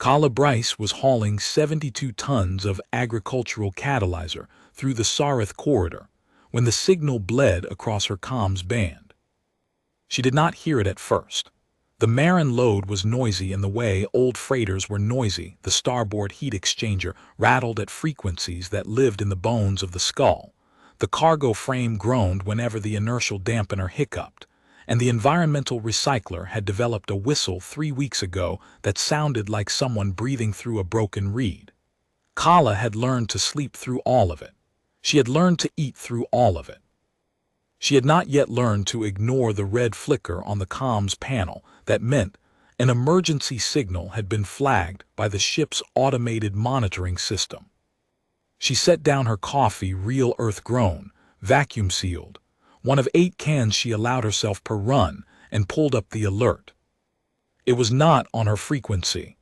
Kala Bryce was hauling 72 tons of agricultural catalyzer through the Sarith corridor when the signal bled across her comms band. She did not hear it at first. The Marin load was noisy in the way old freighters were noisy. The starboard heat exchanger rattled at frequencies that lived in the bones of the skull. The cargo frame groaned whenever the inertial dampener hiccuped, and the environmental recycler had developed a whistle 3 weeks ago that sounded like someone breathing through a broken reed. Kala had learned to sleep through all of it. She had learned to eat through all of it. She had not yet learned to ignore the red flicker on the comms panel that meant an emergency signal had been flagged by the ship's automated monitoring system. She set down her coffee, real earth grown, vacuum sealed, one of 8 cans she allowed herself per run, and pulled up the alert. It was not on her frequency.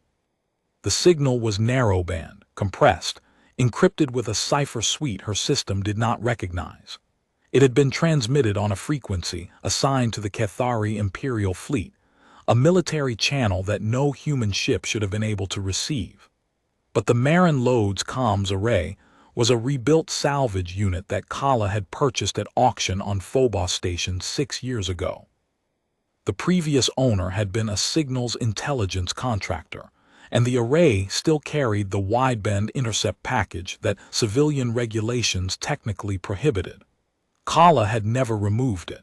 The signal was narrowband, compressed, encrypted with a cipher suite her system did not recognize. It had been transmitted on a frequency assigned to the Cathari Imperial Fleet, a military channel that no human ship should have been able to receive. But the Marin Load's comms array was a rebuilt salvage unit that Kala had purchased at auction on Phobos Station 6 years ago. The previous owner had been a signals intelligence contractor, and the array still carried the wideband intercept package that civilian regulations technically prohibited. Kala had never removed it.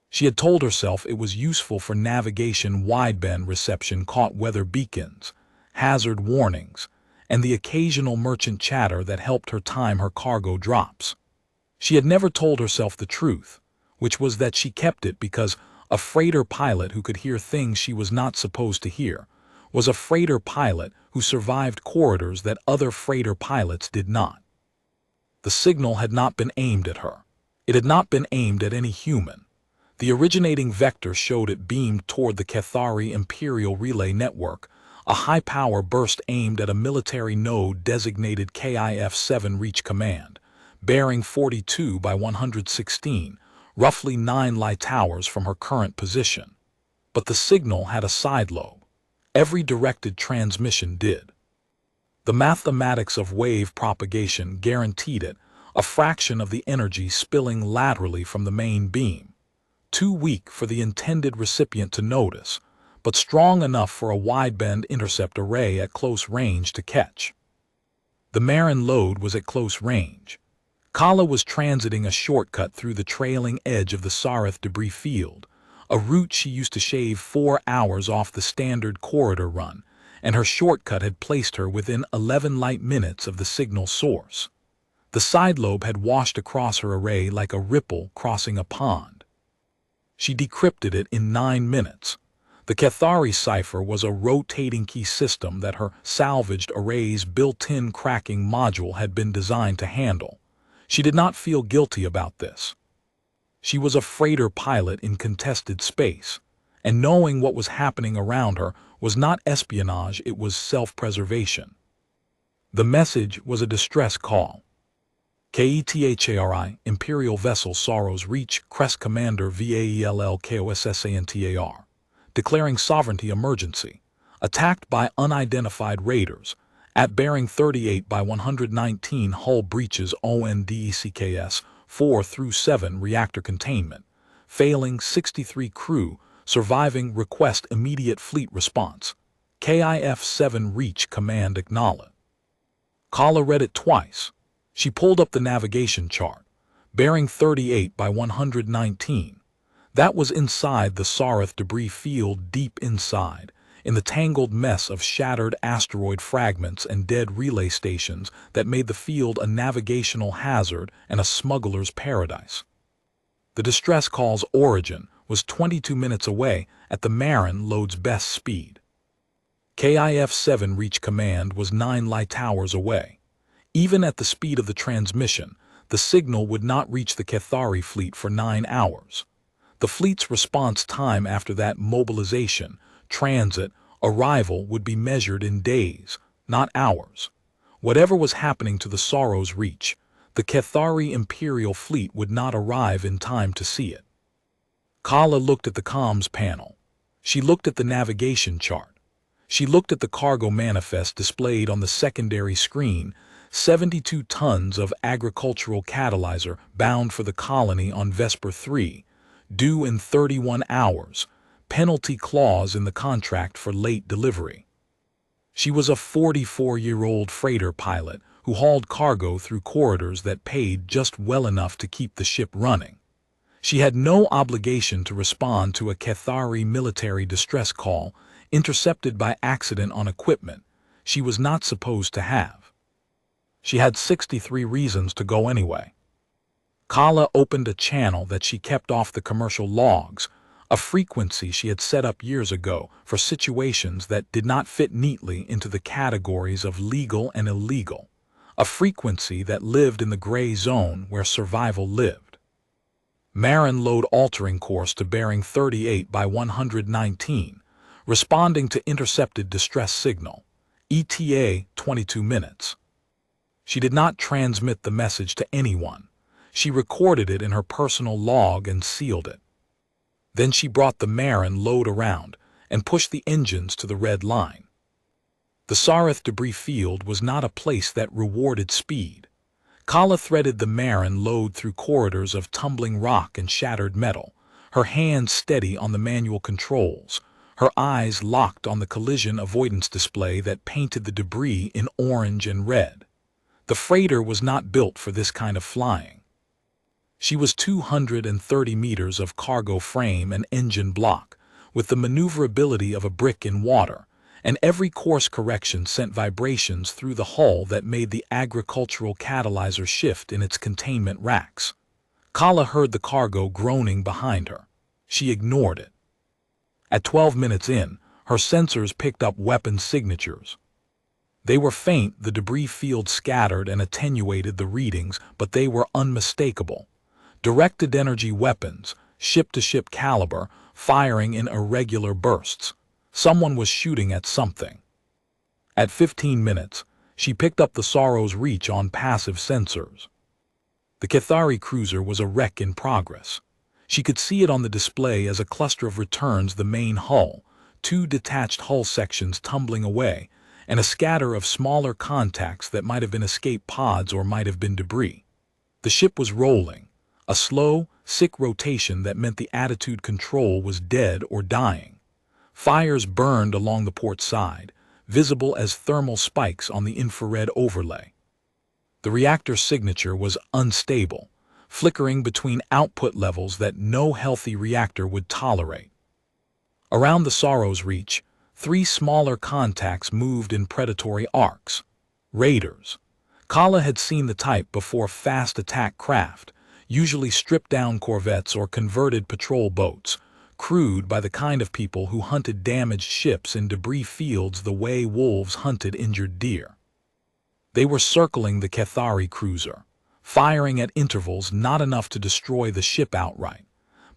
She had told herself it was useful for navigation. Wideband reception caught weather beacons, hazard warnings, and the occasional merchant chatter that helped her time her cargo drops. She had never told herself the truth, which was that she kept it because a freighter pilot who could hear things she was not supposed to hear was a freighter pilot who survived corridors that other freighter pilots did not. The signal had not been aimed at her. It had not been aimed at any human. The originating vector showed it beamed toward the Cathari Imperial Relay Network, a high-power burst aimed at a military node designated KIF-7 Reach Command, bearing 42 by 116, roughly 9 light towers from her current position. But the signal had a sidelobe. Every directed transmission did. The mathematics of wave propagation guaranteed it, a fraction of the energy spilling laterally from the main beam, too weak for the intended recipient to notice, but strong enough for a wideband intercept array at close range to catch. The Marin load was at close range. Kala was transiting a shortcut through the trailing edge of the Sarith debris field, a route she used to shave 4 hours off the standard corridor run, and her shortcut had placed her within 11 light minutes of the signal source. The sidelobe had washed across her array like a ripple crossing a pond. She decrypted it in 9 minutes. The Cathari cipher was a rotating key system that her salvaged array's built-in cracking module had been designed to handle. She did not feel guilty about this. She was a freighter pilot in contested space, and knowing what was happening around her was not espionage, it was self-preservation. The message was a distress call. KETHARI, Imperial Vessel Sorrows Reach, Crest Commander VAELLKOSSANTAR, declaring sovereignty emergency, attacked by unidentified raiders, at bearing 38 by 119 hull breaches ONDECKS 4 through 7 reactor containment, failing 63 crew, surviving request immediate fleet response, KIF-7 Reach Command acknowledged. Kala read it twice. She pulled up the navigation chart, bearing 38 by 119. That was inside the Sarith debris field, deep inside, in the tangled mess of shattered asteroid fragments and dead relay stations that made the field a navigational hazard and a smuggler's paradise. The distress call's origin was 22 minutes away at the Marin load's best speed. KIF-7 Reach Command was 9 light hours away. Even at the speed of the transmission, the signal would not reach the Cathari fleet for 9 hours. The fleet's response time after that mobilization, transit, arrival would be measured in days, not hours. Whatever was happening to the Sorrow's Reach, the Cathari Imperial Fleet would not arrive in time to see it. Kala looked at the comms panel. She looked at the navigation chart. She looked at the cargo manifest displayed on the secondary screen: 72 tons of agricultural catalyzer bound for the colony on Vesper 3, due in 31 hours, penalty clause in the contract for late delivery. She was a 44-year-old freighter pilot who hauled cargo through corridors that paid just well enough to keep the ship running. She had no obligation to respond to a Qatari military distress call intercepted by accident on equipment she was not supposed to have. She had 63 reasons to go anyway. Kala opened a channel that she kept off the commercial logs, a frequency she had set up years ago for situations that did not fit neatly into the categories of legal and illegal, a frequency that lived in the gray zone where survival lived. Marin load altering course to bearing 38 by 119, responding to intercepted distress signal, ETA 22 minutes. She did not transmit the message to anyone. She recorded it in her personal log and sealed it. Then she brought the Marin load around and pushed the engines to the red line. The Sarith debris field was not a place that rewarded speed. Kala threaded the Marin load through corridors of tumbling rock and shattered metal, her hands steady on the manual controls, her eyes locked on the collision avoidance display that painted the debris in orange and red. The freighter was not built for this kind of flying. She was 230 meters of cargo frame and engine block, with the maneuverability of a brick in water, and every course correction sent vibrations through the hull that made the agricultural catalyzer shift in its containment racks. Kala heard the cargo groaning behind her. She ignored it. At 12 minutes in, her sensors picked up weapon signatures. They were faint, the debris field scattered and attenuated the readings, but they were unmistakable. Directed energy weapons, ship-to-ship caliber, firing in irregular bursts. Someone was shooting at something. At 15 minutes, she picked up the Sorrow's reach on passive sensors. The Qatari cruiser was a wreck in progress. She could see it on the display as a cluster of returns: the main hull, 2 detached hull sections tumbling away, and a scatter of smaller contacts that might have been escape pods or might have been debris. The ship was rolling, a slow, sick rotation that meant the attitude control was dead or dying. Fires burned along the port side, visible as thermal spikes on the infrared overlay. The reactor signature was unstable, flickering between output levels that no healthy reactor would tolerate. Around the Sorrow's reach, 3 smaller contacts moved in predatory arcs. Raiders. Kala had seen the type before: fast attack craft, usually stripped-down corvettes or converted patrol boats, crewed by the kind of people who hunted damaged ships in debris fields the way wolves hunted injured deer. They were circling the Qatari cruiser, firing at intervals not enough to destroy the ship outright,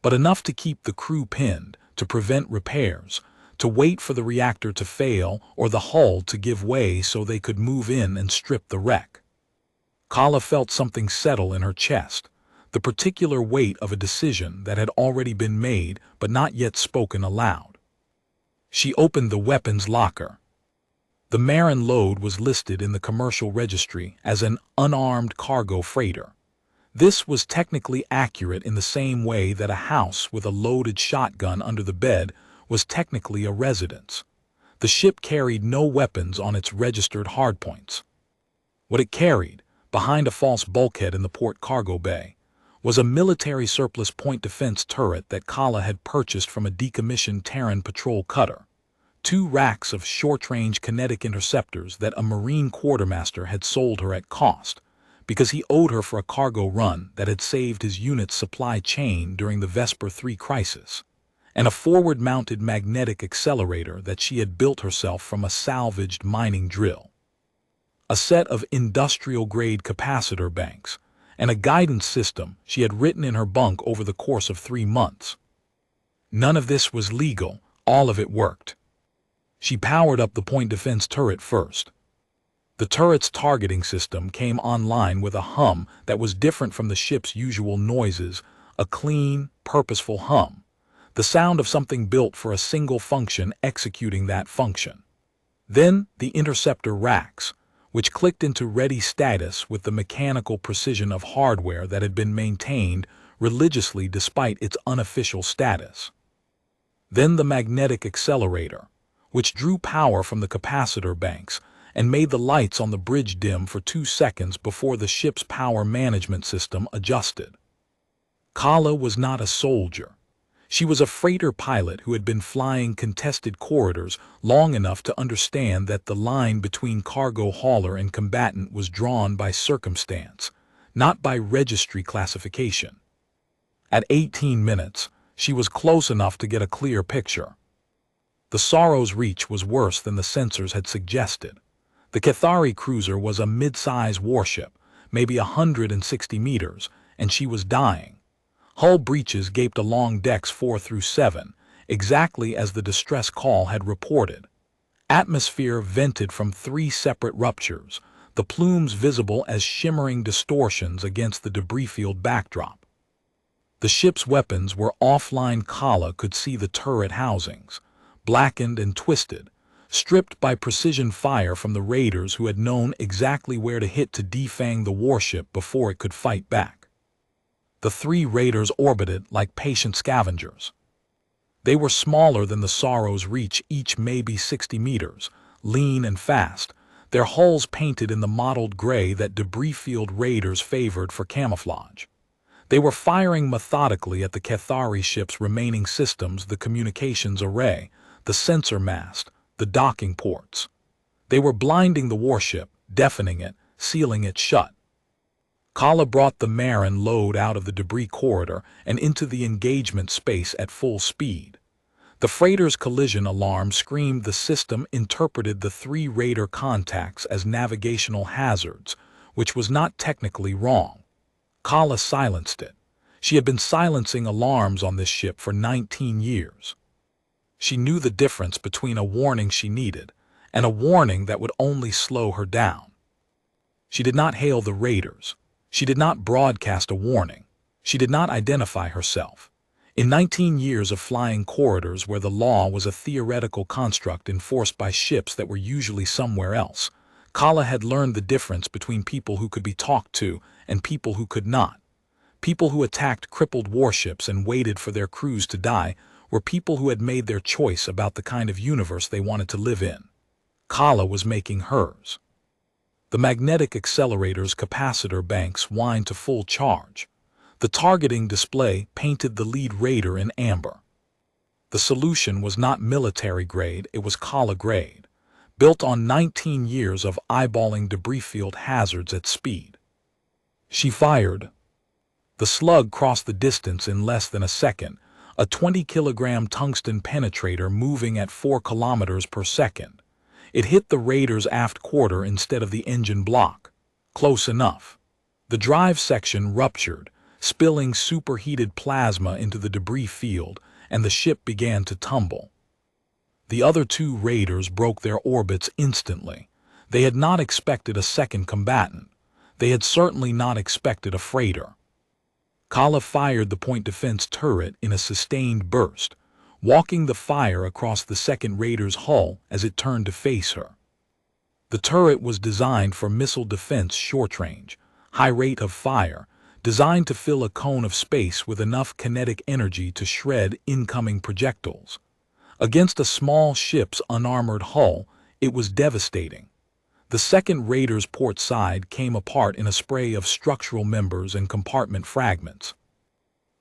but enough to keep the crew pinned, to prevent repairs, to wait for the reactor to fail or the hull to give way so they could move in and strip the wreck. Kala felt something settle in her chest, the particular weight of a decision that had already been made but not yet spoken aloud. She opened the weapons locker. The Marin load was listed in the commercial registry as an unarmed cargo freighter. This was technically accurate in the same way that a house with a loaded shotgun under the bed was technically a residence. The ship carried no weapons on its registered hardpoints. What it carried, behind a false bulkhead in the port cargo bay, was a military surplus point defense turret that Kala had purchased from a decommissioned Terran patrol cutter. 2 racks of short-range kinetic interceptors that a Marine quartermaster had sold her at cost, because he owed her for a cargo run that had saved his unit's supply chain during the Vesper 3 crisis, and a forward-mounted magnetic accelerator that she had built herself from a salvaged mining drill. A set of industrial-grade capacitor banks, and a guidance system she had written in her bunk over the course of 3 months. None of this was legal, all of it worked. She powered up the point defense turret first. The turret's targeting system came online with a hum that was different from the ship's usual noises, a clean, purposeful hum, the sound of something built for a single function executing that function. Then the interceptor racks, which clicked into ready status with the mechanical precision of hardware that had been maintained religiously despite its unofficial status. Then the magnetic accelerator, which drew power from the capacitor banks and made the lights on the bridge dim for 2 seconds before the ship's power management system adjusted. Kala was not a soldier. She was a freighter pilot who had been flying contested corridors long enough to understand that the line between cargo hauler and combatant was drawn by circumstance, not by registry classification. At 18 minutes, she was close enough to get a clear picture. The Sorrow's reach was worse than the sensors had suggested. The Cathari cruiser was a mid-size warship, maybe 160 meters, and she was dying. Hull breaches gaped along decks 4 through 7, exactly as the distress call had reported. Atmosphere vented from 3 separate ruptures, the plumes visible as shimmering distortions against the debris field backdrop. The ship's weapons were offline. Kala could see the turret housings, blackened and twisted, stripped by precision fire from the raiders who had known exactly where to hit to defang the warship before it could fight back. The 3 raiders orbited like patient scavengers. They were smaller than the Sorrow's reach, each maybe 60 meters, lean and fast, their hulls painted in the mottled gray that debris field raiders favored for camouflage. They were firing methodically at the Cathari ship's remaining systems, the communications array, the sensor mast, the docking ports. They were blinding the warship, deafening it, sealing it shut. Kala brought the Marin load out of the debris corridor and into the engagement space at full speed. The freighter's collision alarm screamed. The system interpreted the 3 raider contacts as navigational hazards, which was not technically wrong. Kala silenced it. She had been silencing alarms on this ship for 19 years. She knew the difference between a warning she needed and a warning that would only slow her down. She did not hail the raiders. She did not broadcast a warning. She did not identify herself. In 19 years of flying corridors where the law was a theoretical construct enforced by ships that were usually somewhere else, Kala had learned the difference between people who could be talked to and people who could not. People who attacked crippled warships and waited for their crews to die were people who had made their choice about the kind of universe they wanted to live in. Kala was making hers. The magnetic accelerator's capacitor banks whined to full charge. The targeting display painted the lead raider in amber. The solution was not military grade, it was Kala grade, built on 19 years of eyeballing debris field hazards at speed. She fired. The slug crossed the distance in less than a second, a 20-kilogram tungsten penetrator moving at 4 kilometers per second. It hit the raider's aft quarter instead of the engine block. Close enough. The drive section ruptured, spilling superheated plasma into the debris field, and the ship began to tumble. The other 2 raiders broke their orbits instantly. They had not expected a second combatant. They had certainly not expected a freighter. Kala fired the point defense turret in a sustained burst, walking the fire across the second raider's hull as it turned to face her. The turret was designed for missile defense short range, high rate of fire, designed to fill a cone of space with enough kinetic energy to shred incoming projectiles. Against a small ship's unarmored hull, it was devastating. The second raider's port side came apart in a spray of structural members and compartment fragments.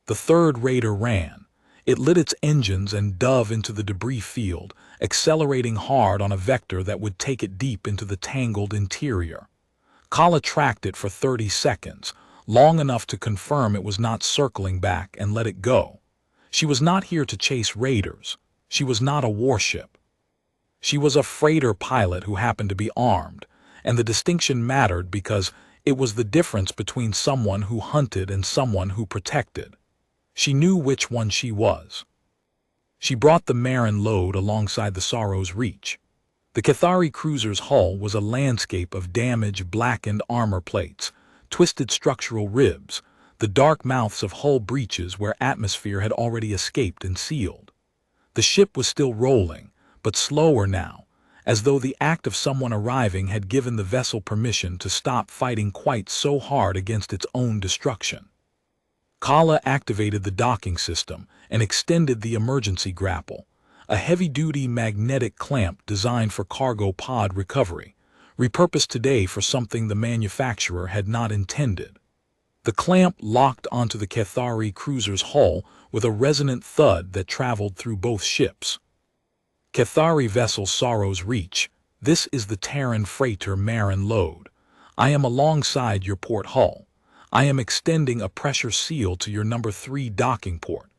The third raider ran. It lit its engines and dove into the debris field, accelerating hard on a vector that would take it deep into the tangled interior. Kala tracked it for 30 seconds, long enough to confirm it was not circling back, and let it go. She was not here to chase raiders. She was not a warship. She was a freighter pilot who happened to be armed, and the distinction mattered because it was the difference between someone who hunted and someone who protected. She knew which one she was. She brought the Marin load alongside the Sorrow's reach. The Cathari cruiser's hull was a landscape of damaged, blackened armor plates, twisted structural ribs, the dark mouths of hull breaches where atmosphere had already escaped and sealed. The ship was still rolling, but slower now, as though the act of someone arriving had given the vessel permission to stop fighting quite so hard against its own destruction. Kala activated the docking system and extended the emergency grapple, a heavy-duty magnetic clamp designed for cargo pod recovery, repurposed today for something the manufacturer had not intended. The clamp locked onto the Cathari cruiser's hull with a resonant thud that traveled through both ships. Cathari vessel Sorrow's Reach, this is the Terran freighter Marin Lode. I am alongside your port hull. I am extending a pressure seal to your number 3 docking port.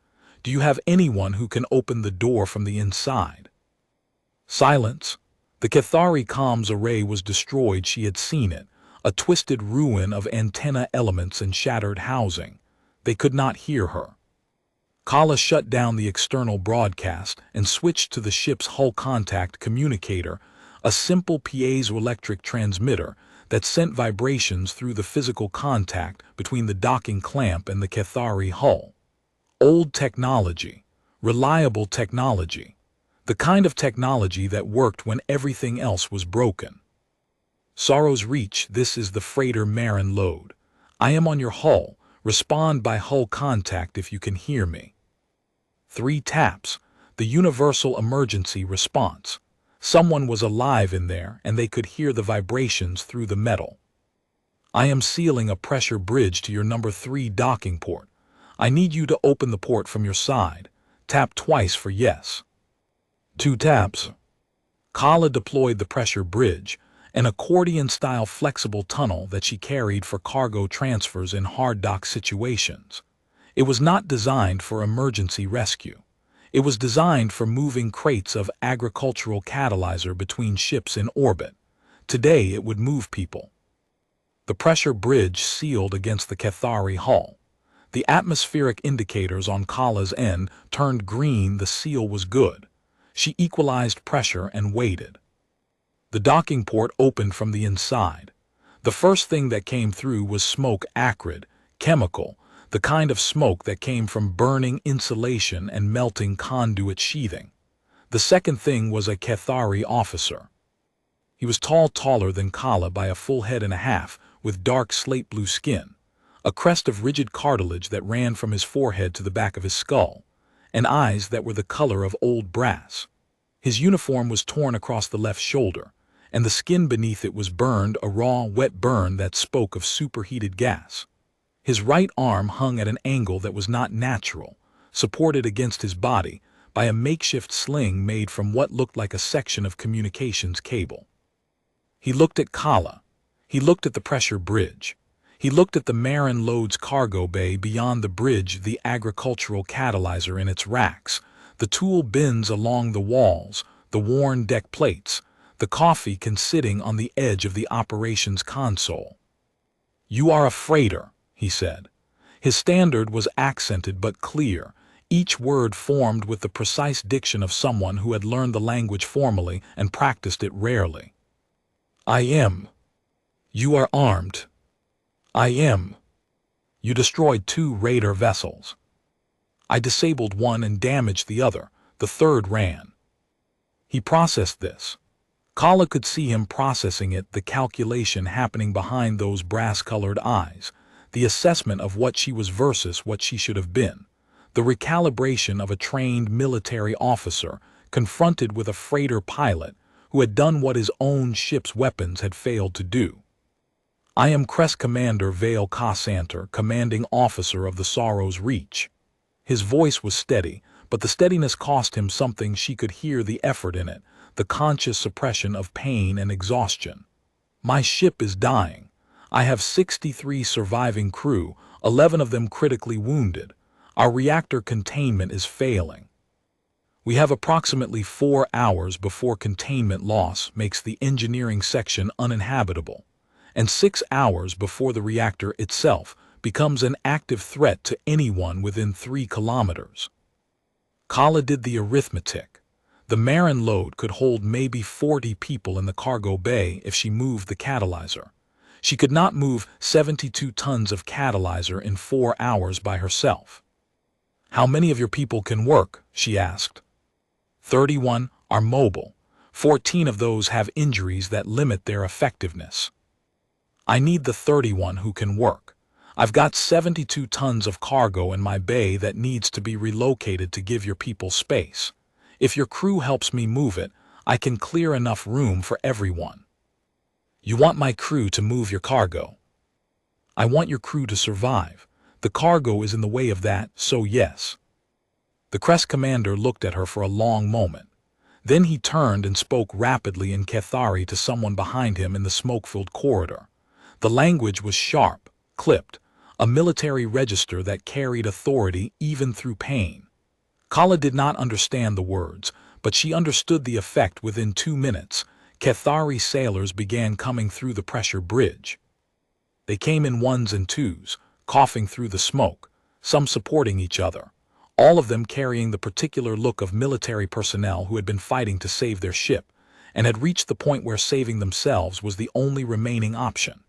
Do you have anyone who can open the door from the inside? Silence. The Cathari comms array was destroyed. She had seen it, a twisted ruin of antenna elements and shattered housing. They could not hear her. Kala shut down the external broadcast and switched to the ship's hull contact communicator, a simple piezoelectric transmitter that sent vibrations through the physical contact between the docking clamp and the Cathari hull. Old technology, reliable technology, the kind of technology that worked when everything else was broken. Sorrow's Reach, this is the freighter Marin Lode. I am on your hull. Respond by hull contact if you can hear me. 3 taps, the universal emergency response. Someone was alive in there and they could hear the vibrations through the metal. I am sealing a pressure bridge to your number 3 docking port. I need you to open the port from your side. Tap twice for yes. 2 taps. Kala deployed the pressure bridge, an accordion-style flexible tunnel that she carried for cargo transfers in hard dock situations. It was not designed for emergency rescue. It was designed for moving crates of agricultural catalyzer between ships in orbit. Today it would move people. The pressure bridge sealed against the Cathari hull. The atmospheric indicators on Kala's end turned green. The seal was good. She equalized pressure and waited. The docking port opened from the inside. The first thing that came through was smoke, acrid, chemical, the kind of smoke that came from burning insulation and melting conduit sheathing. The second thing was a Cathari officer. He was taller than Kala by a full head and a half, with dark slate blue skin, a crest of rigid cartilage that ran from his forehead to the back of his skull, and eyes that were the color of old brass. His uniform was torn across the left shoulder, and the skin beneath it was burned, a raw, wet burn that spoke of superheated gas. His right arm hung at an angle that was not natural, supported against his body by a makeshift sling made from what looked like a section of communications cable. He looked at Kala. He looked at the pressure bridge. He looked at the Marin Lode's cargo bay beyond the bridge, the agricultural catalyzer in its racks, the tool bins along the walls, the worn deck plates, the coffee can sitting on the edge of the operations console. "You are a freighter," he said. His standard was accented but clear, each word formed with the precise diction of someone who had learned the language formally and practiced it rarely. "I am. You are armed. I am. You destroyed 2 raider vessels. I disabled one and damaged the other. The third ran." He processed this. Kala could see him processing it, the calculation happening behind those brass-colored eyes, the assessment of what she was versus what she should have been, the recalibration of a trained military officer confronted with a freighter pilot who had done what his own ship's weapons had failed to do. "I am Crest Commander Vale Cassanter, commanding officer of the Sorrow's Reach." His voice was steady, but the steadiness cost him something. She could hear the effort in it, the conscious suppression of pain and exhaustion. "My ship is dying. I have 63 surviving crew, 11 of them critically wounded. Our reactor containment is failing. We have approximately 4 hours before containment loss makes the engineering section uninhabitable, and 6 hours before the reactor itself becomes an active threat to anyone within 3 kilometers. Kala did the arithmetic. The Marin Lode could hold maybe 40 people in the cargo bay if she moved the catalyzer. She could not move 72 tons of catalyzer in 4 hours by herself. "How many of your people can work?" she asked. 31 are mobile. 14 of those have injuries that limit their effectiveness. I need the 31 who can work. I've got 72 tons of cargo in my bay that needs to be relocated to give your people space. If your crew helps me move it, I can clear enough room for everyone. You want my crew to move your cargo. I want your crew to survive. The cargo is in the way of that, so yes. The crest commander looked at her for a long moment. Then he turned and spoke rapidly in Cathari to someone behind him in the smoke-filled corridor. The language was sharp, clipped, a military register that carried authority even through pain. Kala did not understand the words, but she understood the effect. Within 2 minutes. Cathari sailors began coming through the pressure bridge. They came in ones and twos, coughing through the smoke, some supporting each other, all of them carrying the particular look of military personnel who had been fighting to save their ship, and had reached the point where saving themselves was the only remaining option.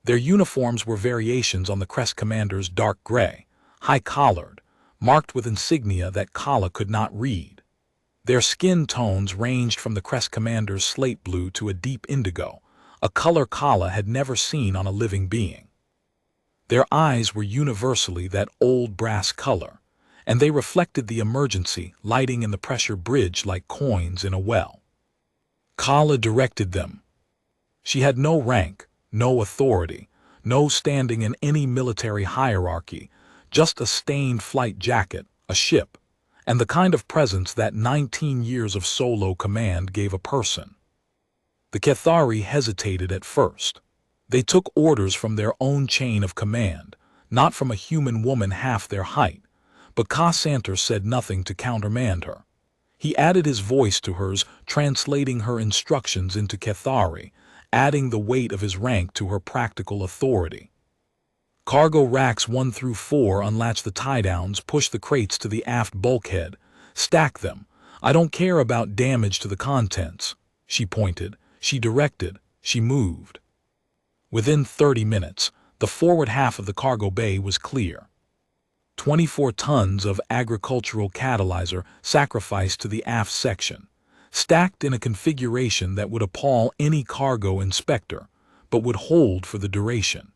Their uniforms were variations on the crest commander's dark gray, high-collared, marked with insignia that Kala could not read. Their skin tones ranged from the crest commander's slate blue to a deep indigo, a color Kala had never seen on a living being. Their eyes were universally that old brass color, and they reflected the emergency lighting in the pressure bridge like coins in a well. Kala directed them. She had no rank, no authority, no standing in any military hierarchy, just a stained flight jacket, a ship, and the kind of presence that 19 years of solo command gave a person. The Cathari hesitated at first. They took orders from their own chain of command, not from a human woman half their height, but Ka-Santer said nothing to countermand her. He added his voice to hers, translating her instructions into Cathari, adding the weight of his rank to her practical authority. Cargo racks 1 through 4 unlatch the tie-downs, push the crates to the aft bulkhead, stack them. I don't care about damage to the contents. She pointed, she directed, she moved. Within 30 minutes, the forward half of the cargo bay was clear. 24 tons of agricultural catalyzer sacrificed to the aft section, stacked in a configuration that would appall any cargo inspector, but would hold for the duration.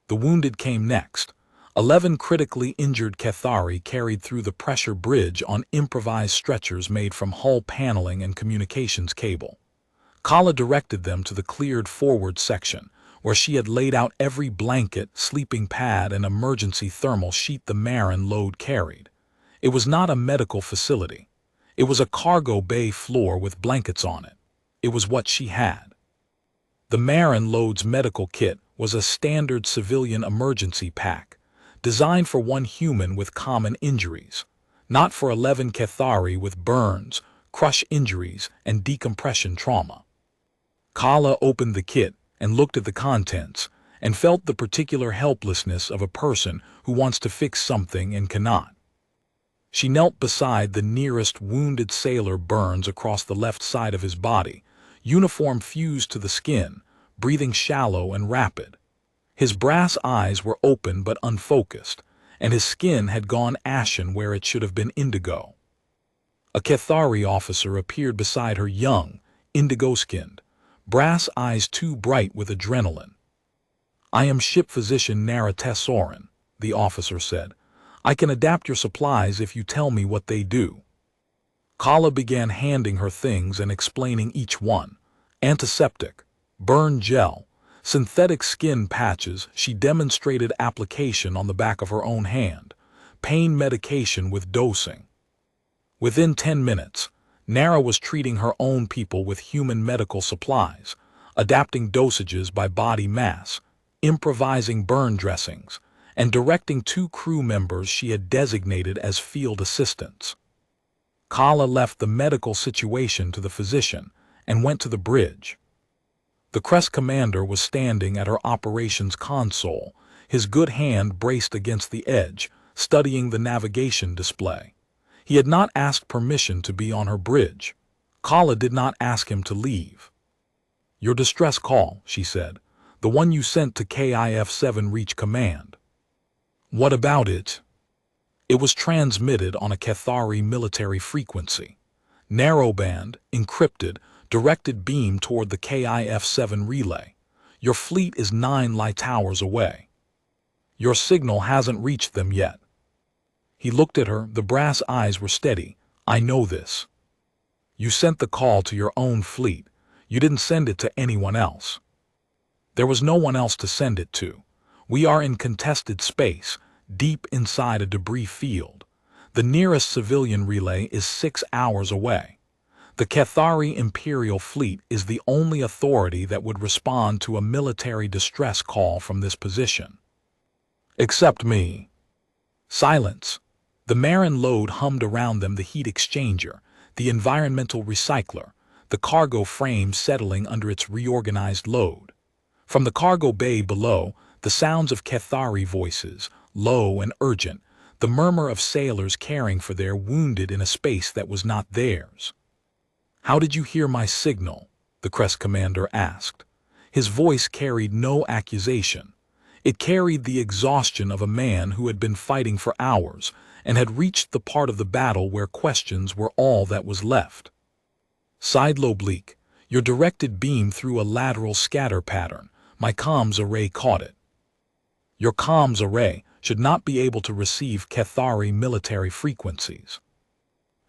The wounded came next. 11 critically injured Cathari carried through the pressure bridge on improvised stretchers made from hull paneling and communications cable. Kala directed them to the cleared forward section, where she had laid out every blanket, sleeping pad, and emergency thermal sheet the Marin load carried. It was not a medical facility. It was a cargo bay floor with blankets on it. It was what she had. The Marin load's medical kit was a standard civilian emergency pack, designed for one human with common injuries, not for 11 Cathari with burns, crush injuries, and decompression trauma. Kala opened the kit and looked at the contents, and felt the particular helplessness of a person who wants to fix something and cannot. She knelt beside the nearest wounded sailor, burns across the left side of his body, uniform fused to the skin, breathing shallow and rapid. His brass eyes were open but unfocused, and his skin had gone ashen where it should have been indigo. A Cathari officer appeared beside her, young, indigo-skinned, brass eyes too bright with adrenaline. I am ship physician Nara Tessorin, the officer said. I can adapt your supplies if you tell me what they do. Kala began handing her things and explaining each one. Antiseptic, burn gel, synthetic skin patches. She demonstrated application on the back of her own hand, pain medication with dosing. Within 10 minutes, Nara was treating her own people with human medical supplies, adapting dosages by body mass, improvising burn dressings, and directing 2 crew members she had designated as field assistants. Kala left the medical situation to the physician and went to the bridge. The crest commander was standing at her operations console, his good hand braced against the edge, studying the navigation display. He had not asked permission to be on her bridge. Kala did not ask him to leave. Your distress call, she said, the one you sent to KIF-7 reach command. What about it? It was transmitted on a Cathari military frequency. Narrowband, encrypted, directed beam toward the KIF-7 relay. Your fleet is 9 light hours away. Your signal hasn't reached them yet. He looked at her, the brass eyes were steady. I know this. You sent the call to your own fleet. You didn't send it to anyone else. There was no one else to send it to. We are in contested space, deep inside a debris field. The nearest civilian relay is 6 hours away. The Cathari Imperial Fleet is the only authority that would respond to a military distress call from this position. Except me. Silence. The Marin load hummed around them, the heat exchanger, the environmental recycler, the cargo frame settling under its reorganized load. From the cargo bay below, the sounds of Cathari voices, low and urgent, the murmur of sailors caring for their wounded in a space that was not theirs. How did you hear my signal? The crest commander asked. His voice carried no accusation. It carried the exhaustion of a man who had been fighting for hours and had reached the part of the battle where questions were all that was left. Sidelobe leak. Your directed beam through a lateral scatter pattern. My comms array caught it. Your comms array should not be able to receive Cathari military frequencies.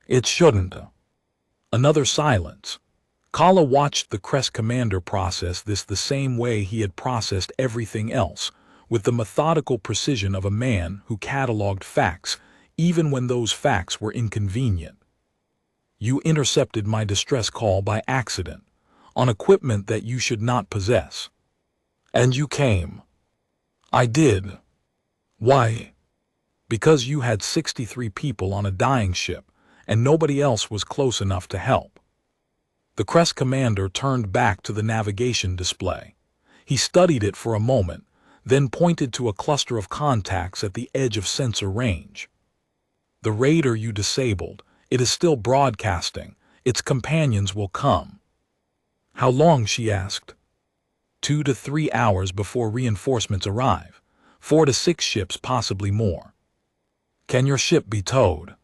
It shouldn't. Another silence. Kala watched the crest commander process this the same way he had processed everything else, with the methodical precision of a man who cataloged facts, even when those facts were inconvenient. You intercepted my distress call by accident, on equipment that you should not possess. And you came. I did. Why? Because you had 63 people on a dying ship, and nobody else was close enough to help. The crest commander turned back to the navigation display. He studied it for a moment, then pointed to a cluster of contacts at the edge of sensor range. The radar you disabled, it is still broadcasting. Its companions will come. How long? She asked. 2 to 3 hours before reinforcements arrive. 4 to 6 ships, possibly more. Can your ship be towed?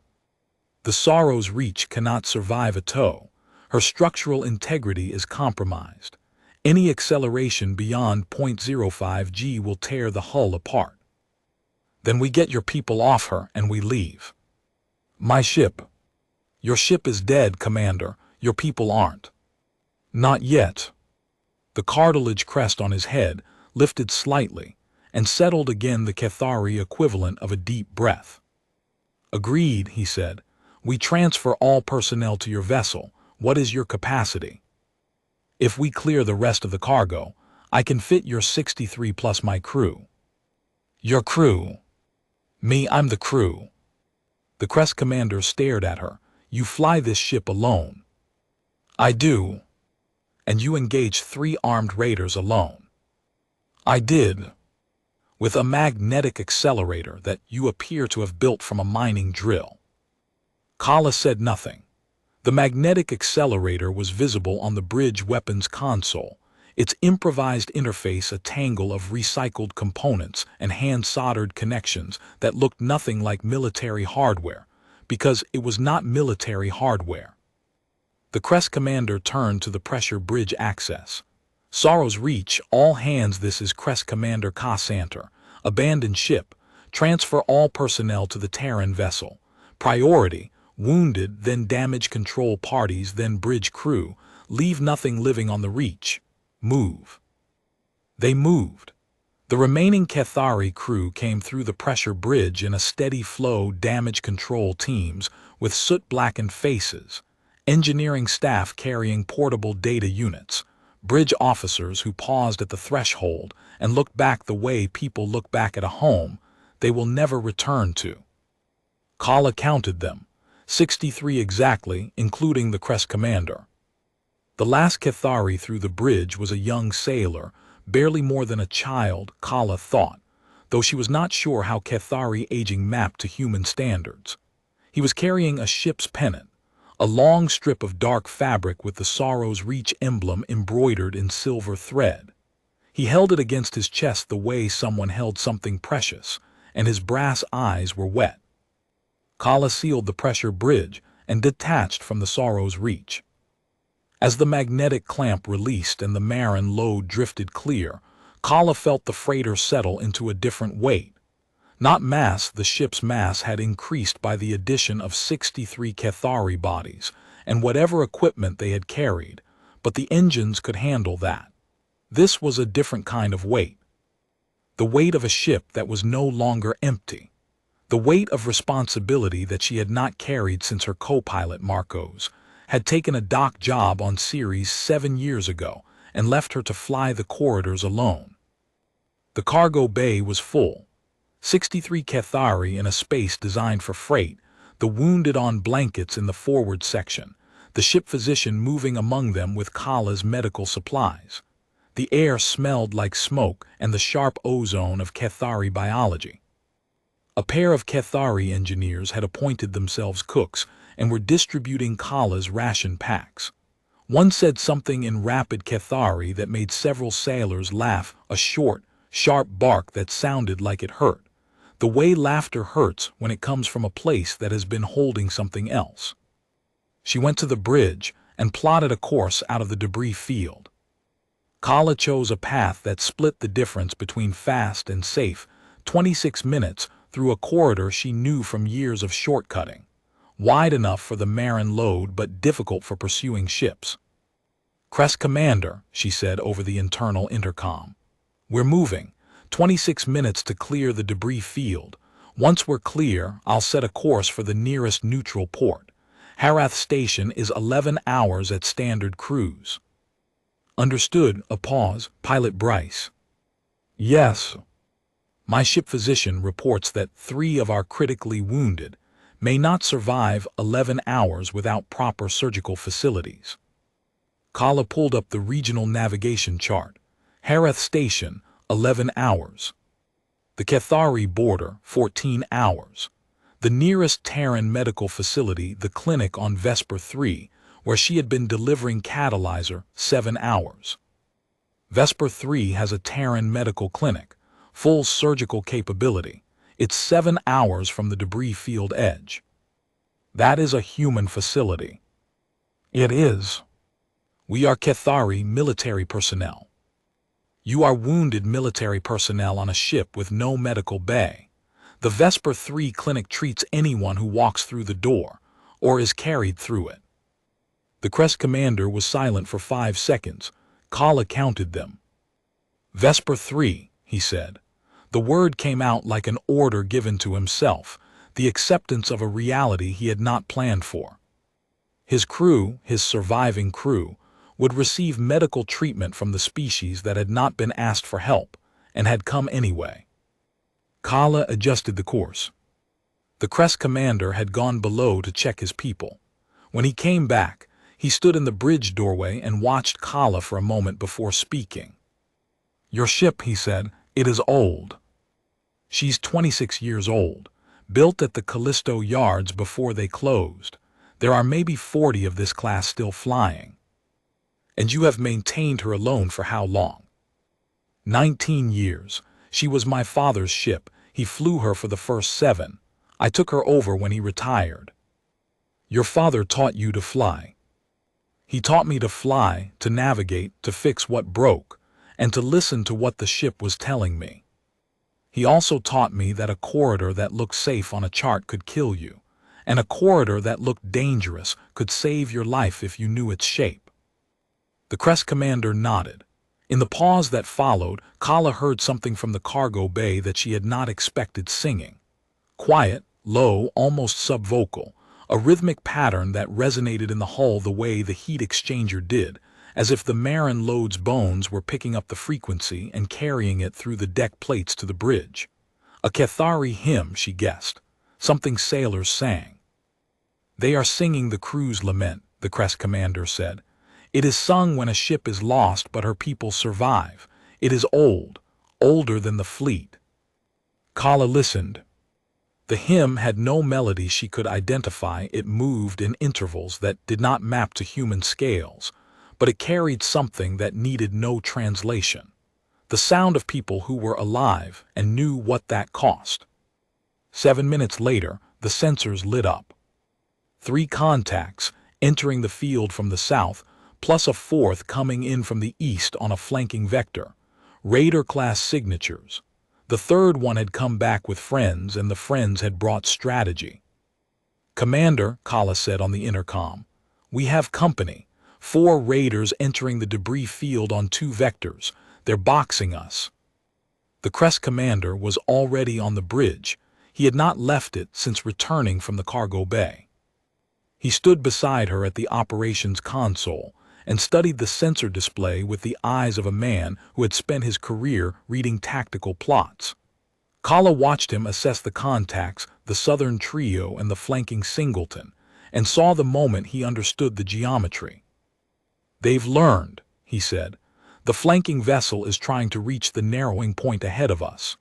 The Sorrow's Reach cannot survive a tow. Her structural integrity is compromised. Any acceleration beyond 0.05 g will tear the hull apart. Then we get your people off her and we leave. My ship. Your ship is dead, Commander. Your people aren't. Not yet. The cartilage crest on his head lifted slightly and settled again, the Cathari equivalent of a deep breath. Agreed, he said. We transfer all personnel to your vessel. What is your capacity? If we clear the rest of the cargo, I can fit your 63 plus my crew. Your crew? Me, I'm the crew. The crest commander stared at her. You fly this ship alone. I do. And you engage 3 armed raiders alone. I did. With a magnetic accelerator that you appear to have built from a mining drill. Kala said nothing. The magnetic accelerator was visible on the bridge weapons console, its improvised interface a tangle of recycled components and hand-soldered connections that looked nothing like military hardware, because it was not military hardware. The crest commander turned to the pressure bridge access. Sorrow's Reach, all hands, this is Crest Commander Cassanter. Abandon ship. Transfer all personnel to the Terran vessel. Priority. Wounded, then damage control parties, then bridge crew. Leave nothing living on the Reach. Move. They moved. The remaining Cathari crew came through the pressure bridge in a steady flow, damage control teams with soot-blackened faces, engineering staff carrying portable data units, bridge officers who paused at the threshold and looked back the way people look back at a home they will never return to. Kala counted them. 63 exactly, including the crest commander. The last Cathari through the bridge was a young sailor, barely more than a child, Kala thought, though she was not sure how Cathari aging mapped to human standards. He was carrying a ship's pennant, a long strip of dark fabric with the Sorrow's Reach emblem embroidered in silver thread. He held it against his chest the way someone held something precious, and his brass eyes were wet. Kala sealed the pressure bridge and detached from the Sorrow's reach. As the magnetic clamp released and the Marin load drifted clear, Kala felt the freighter settle into a different weight. Not mass, the ship's mass had increased by the addition of 63 Cathari bodies and whatever equipment they had carried, but the engines could handle that. This was a different kind of weight. The weight of a ship that was no longer empty. The weight of responsibility that she had not carried since her co-pilot, Marcos, had taken a dock job on Ceres 7 years ago and left her to fly the corridors alone. The cargo bay was full. 63 Cathari in a space designed for freight, the wounded on blankets in the forward section, the ship physician moving among them with Kala's medical supplies. The air smelled like smoke and the sharp ozone of Cathari biology. A pair of Cathari engineers had appointed themselves cooks and were distributing Kala's ration packs. One said something in rapid Cathari that made several sailors laugh, a short, sharp bark that sounded like it hurt. The way laughter hurts when it comes from a place that has been holding something else. She went to the bridge and plotted a course out of the debris field. Kala chose a path that split the difference between fast and safe, 26 minutes through a corridor she knew from years of shortcutting, wide enough for the Marin load but difficult for pursuing ships. "Crest Commander," she said over the internal intercom. "We're moving. 26 minutes to clear the debris field. Once we're clear, I'll set a course for the nearest neutral port. Harath Station is 11 hours at standard cruise." "Understood." A pause. Pilot Bryce. "Yes. My ship physician reports that 3 of our critically wounded may not survive 11 hours without proper surgical facilities." Kala pulled up the regional navigation chart. Harath Station, 11 hours. The Cathari border, 14 hours. The nearest Terran medical facility, the clinic on Vesper 3, where she had been delivering catalyzer, 7 hours. Vesper 3 has a Terran medical clinic, full surgical capability. It's 7 hours from the debris field edge. That is a human facility. It is. We are Cathari military personnel. You are wounded military personnel on a ship with no medical bay. The Vesper 3 clinic treats anyone who walks through the door or is carried through it. The Crest Commander was silent for 5 seconds. Kala counted them. "Vesper 3, he said. The word came out like an order given to himself, the acceptance of a reality he had not planned for. His crew, his surviving crew, would receive medical treatment from the species that had not been asked for help and had come anyway. Kala adjusted the course. The Crest Commander had gone below to check his people. When he came back, he stood in the bridge doorway and watched Kala for a moment before speaking. "Your ship," he said, "it is old. She's 26 years old, built at the Callisto yards before they closed. There are maybe 40 of this class still flying. And you have maintained her alone for how long?" 19 years. She was my father's ship. He flew her for the first 7. I took her over when he retired." "Your father taught you to fly." "He taught me to fly, to navigate, to fix what broke, and to listen to what the ship was telling me. He also taught me that a corridor that looked safe on a chart could kill you, and a corridor that looked dangerous could save your life if you knew its shape." The Crest Commander nodded. In the pause that followed, Kala heard something from the cargo bay that she had not expected singing. Quiet, low, almost subvocal, a rhythmic pattern that resonated in the hull the way the heat exchanger did, as if the Marin load's bones were picking up the frequency and carrying it through the deck plates to the bridge. A Cathari hymn, she guessed, something sailors sang. "They are singing the crew's lament," the Crest Commander said. "It is sung when a ship is lost but her people survive. It is old, older than the fleet." Kala listened. The hymn had no melody she could identify. It moved in intervals that did not map to human scales, but it carried something that needed no translation. The sound of people who were alive and knew what that cost. 7 minutes later, the sensors lit up. 3 contacts entering the field from the south, plus a 4th coming in from the east on a flanking vector. Raider-class signatures. The 3rd one had come back with friends, and the friends had brought strategy. "Commander," Kala said on the intercom, "we have company. 4 raiders entering the debris field on 2 vectors. They're boxing us." The Crest commander was already on the bridge. He had not left it since returning from the cargo bay. He stood beside her at the operations console and studied the sensor display with the eyes of a man who had spent his career reading tactical plots. Kala watched him assess the contacts, the southern trio and the flanking singleton, and saw the moment he understood the geometry. "They've learned," he said. "The flanking vessel is trying to reach the narrowing point ahead of us."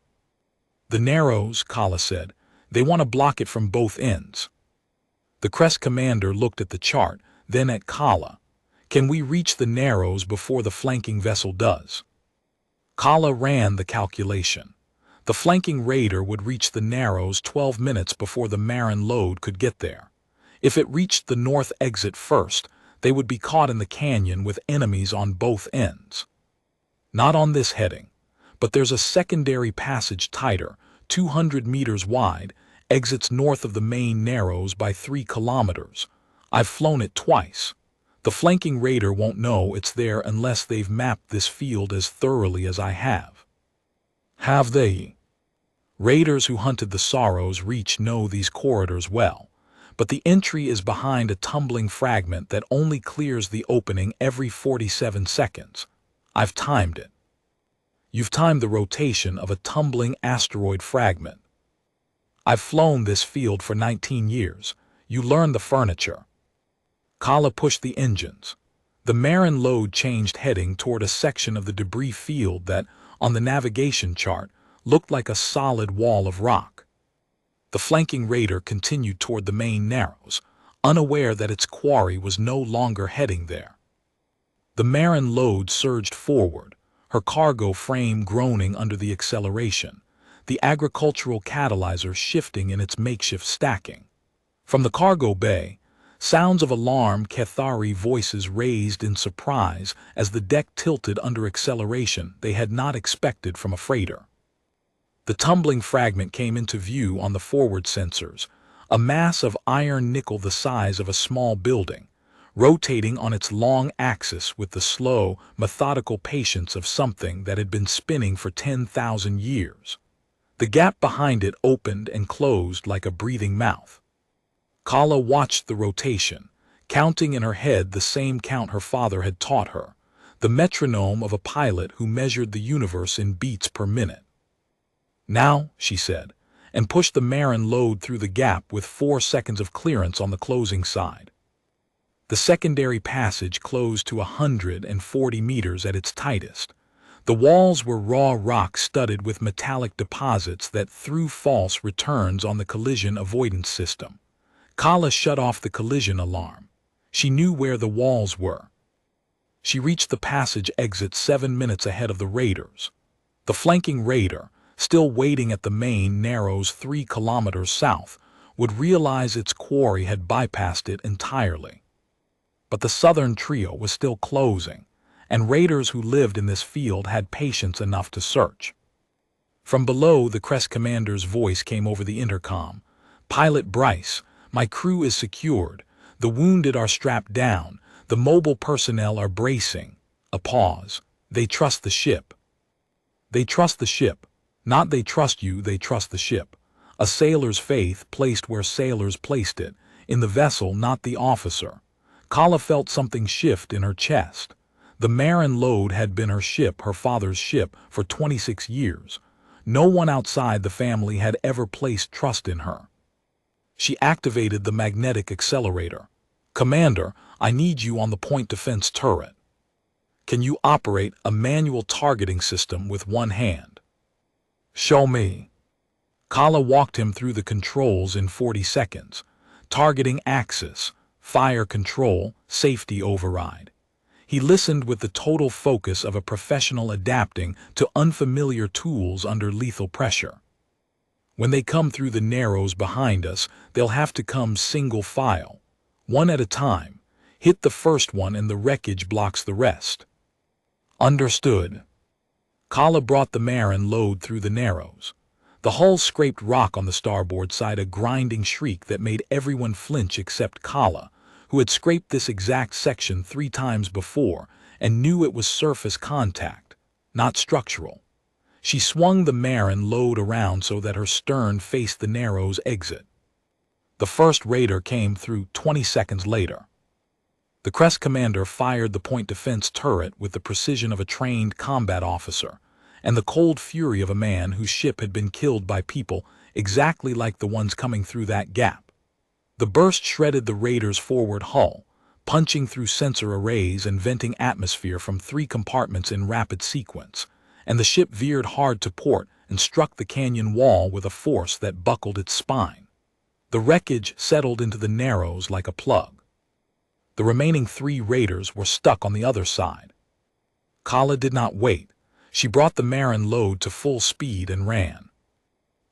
"The narrows," Kala said. "They want to block it from both ends." The Crest commander looked at the chart, then at Kala. "Can we reach the narrows before the flanking vessel does?" Kala ran the calculation. The flanking raider would reach the narrows 12 minutes before the Marin load could get there. If it reached the north exit first, they would be caught in the canyon with enemies on both ends. "Not on this heading, but there's a secondary passage tighter, 200 meters wide, exits north of the main narrows by 3 kilometers. I've flown it twice. The flanking raider won't know it's there unless they've mapped this field as thoroughly as I have." "Have they?" Raiders who hunted the Sorrows Reach know these corridors well, but the entry is behind a tumbling fragment that only clears the opening every 47 seconds. I've timed it. "You've timed the rotation of a tumbling asteroid fragment." "I've flown this field for 19 years. You learn the furniture." Kala pushed the engines. The Marin load changed heading toward a section of the debris field that, on the navigation chart, looked like a solid wall of rock. The flanking raider continued toward the main narrows, unaware that its quarry was no longer heading there. The Marin load surged forward, her cargo frame groaning under the acceleration, the agricultural catalyzer shifting in its makeshift stacking. From the cargo bay, sounds of alarmed Cathari voices raised in surprise as the deck tilted under acceleration they had not expected from a freighter. The tumbling fragment came into view on the forward sensors, a mass of iron nickel the size of a small building, rotating on its long axis with the slow, methodical patience of something that had been spinning for 10,000 years. The gap behind it opened and closed like a breathing mouth. Kala watched the rotation, counting in her head the same count her father had taught her, the metronome of a pilot who measured the universe in beats per minute. "Now," she said, and pushed the Marin load through the gap with 4 seconds of clearance on the closing side. The secondary passage closed to 140 meters at its tightest. The walls were raw rock studded with metallic deposits that threw false returns on the collision avoidance system. Kala shut off the collision alarm. She knew where the walls were. She reached the passage exit 7 minutes ahead of the raiders. The flanking raider, still waiting at the main narrows 3 kilometers south, would realize its quarry had bypassed it entirely. But the southern trio was still closing, and raiders who lived in this field had patience enough to search. From below, the Crest commander's voice came over the intercom. "Pilot Bryce, my crew is secured. The wounded are strapped down. The mobile personnel are bracing." A pause. "They trust the ship." "They trust the ship. Not they trust you, they trust the ship. A sailor's faith placed where sailors placed it, in the vessel, not the officer." Kala felt something shift in her chest. The Marin load had been her ship, her father's ship, for 26 years. No one outside the family had ever placed trust in her. She activated the magnetic accelerator. "Commander, I need you on the point defense turret. Can you operate a manual targeting system with one hand?" "Show me." Kala walked him through the controls in 40 seconds. Targeting axis, fire control, safety override. He listened with the total focus of a professional adapting to unfamiliar tools under lethal pressure. "When they come through the narrows behind us, they'll have to come single file. One at a time. Hit the first one and the wreckage blocks the rest. Understood. Kala brought the Marin load through the narrows. The hull scraped rock on the starboard side, a grinding shriek that made everyone flinch except Kala, who had scraped this exact section 3 times before and knew it was surface contact, not structural. She swung the Marin load around so that her stern faced the narrows exit. The first raider came through 20 seconds later. The crest commander fired the point defense turret with the precision of a trained combat officer and the cold fury of a man whose ship had been killed by people exactly like the ones coming through that gap. The burst shredded the raider's forward hull, punching through sensor arrays and venting atmosphere from 3 compartments in rapid sequence, and the ship veered hard to port and struck the canyon wall with a force that buckled its spine. The wreckage settled into the narrows like a plug. The remaining 3 raiders were stuck on the other side. Kala did not wait. She brought the Marin load to full speed and ran.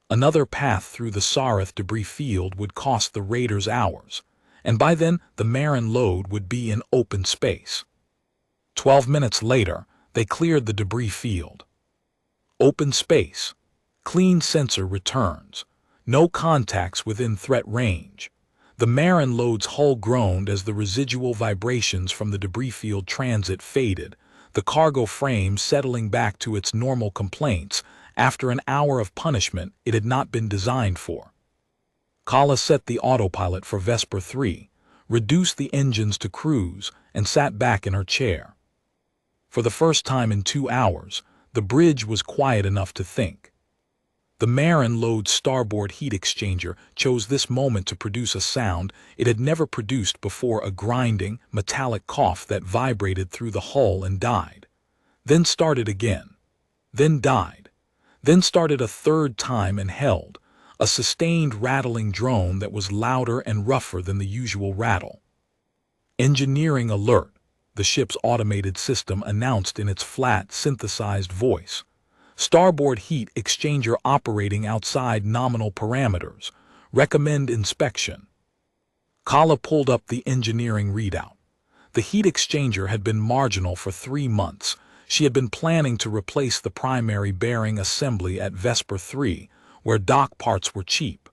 Another path through the Sarith debris field would cost the raiders hours, and by then the Marin load would be in open space. 12 minutes later, they cleared the debris field. Open space. Clean sensor returns. No contacts within threat range. The Marin load's hull groaned as the residual vibrations from the debris field transit faded, the cargo frame settling back to its normal complaints after an hour of punishment it had not been designed for. Kala set the autopilot for Vesper 3, reduced the engines to cruise, and sat back in her chair. For the first time in 2 hours, the bridge was quiet enough to think. The Marin load's starboard heat exchanger chose this moment to produce a sound it had never produced before, a grinding, metallic cough that vibrated through the hull and died. Then started again. Then died. Then started a third time and held, a sustained rattling drone that was louder and rougher than the usual rattle. Engineering alert, the ship's automated system announced in its flat, synthesized voice. Starboard heat exchanger operating outside nominal parameters. Recommend inspection. Kala pulled up the engineering readout. The heat exchanger had been marginal for 3 months. She had been planning to replace the primary bearing assembly at Vesper 3, where dock parts were cheap.